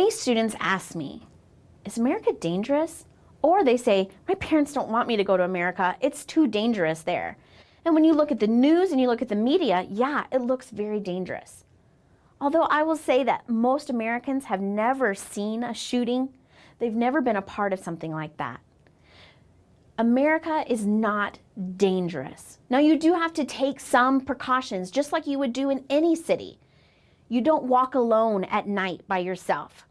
Many students ask me, is America dangerous? Or they say, my parents don't want me to go to America. It's too dangerous there. And when you look at the news and you look at the media, yeah, it looks very dangerous. Although I will say that most Americans have never seen a shooting. They've never been a part of something like that. America is not dangerous. Now, you do have to take some precautions, just like you would do in any city. You don't walk alone at night by yourself.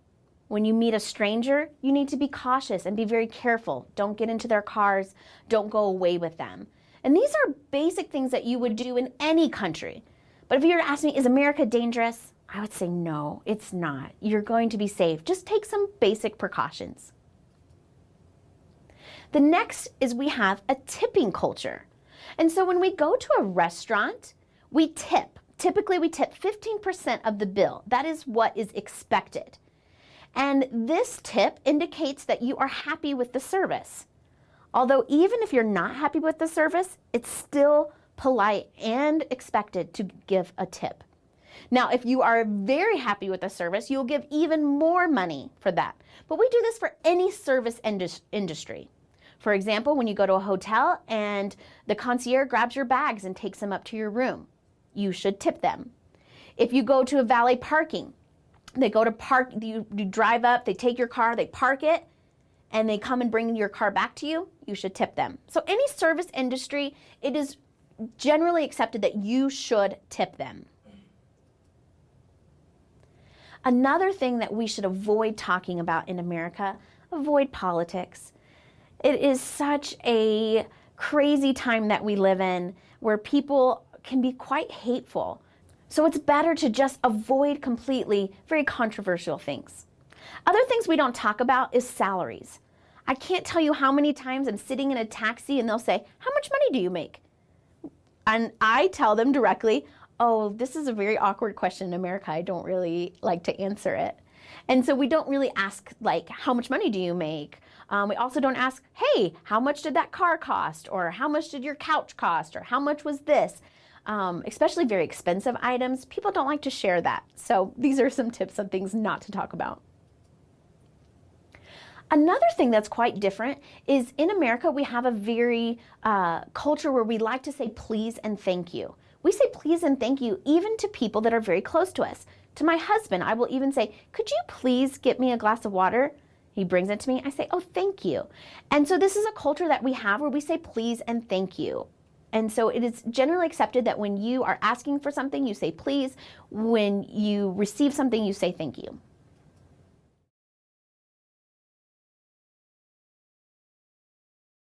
When you meet a stranger, you need to be cautious and be very careful. Don't get into their cars. Don't go away with them. And these are basic things that you would do in any country. But if you were to ask me, is America dangerous? I would say no, it's not. You're going to be safe. Just take some basic precautions. The next is we have a tipping culture. And so when we go to a restaurant, we tip. Typically we tip 15% of the bill. That is what is expected. And this tip indicates that you are happy with the service. Although even if you're not happy with the service, it's still polite and expected to give a tip. Now, if you are very happy with the service, you'll give even more money for that. But we do this for any service industry. For example, when you go to a hotel and the concierge grabs your bags and takes them up to your room, you should tip them. If you go to a valet parking, they go to park, you drive up, they take your car, they park it, and they come and bring your car back to you, you should tip them. So any service industry, it is generally accepted that you should tip them. Another thing that we should avoid talking about in America, avoid politics. It is such a crazy time that we live in where people can be quite hateful. So it's better to just avoid completely very controversial things. Other things we don't talk about is salaries. I can't tell you how many times I'm sitting in a taxi and they'll say, how much money do you make? And I tell them directly, oh, this is a very awkward question in America. I don't really like to answer it. And so we don't really ask, like, how much money do you make? We also don't ask, hey, how much did that car cost? Or how much did your couch cost? Or how much was this? Especially very expensive items, people don't like to share that. So these are some tips on things not to talk about. Another thing that's quite different is in America, we have a very culture where we like to say please and thank you. We say please and thank you even to people that are very close to us. To my husband, I will even say, could you please get me a glass of water? He brings it to me. I say, oh, thank you. And so this is a culture that we have where we say please and thank you. And so it is generally accepted that when you are asking for something, you say please. When you receive something, you say thank you.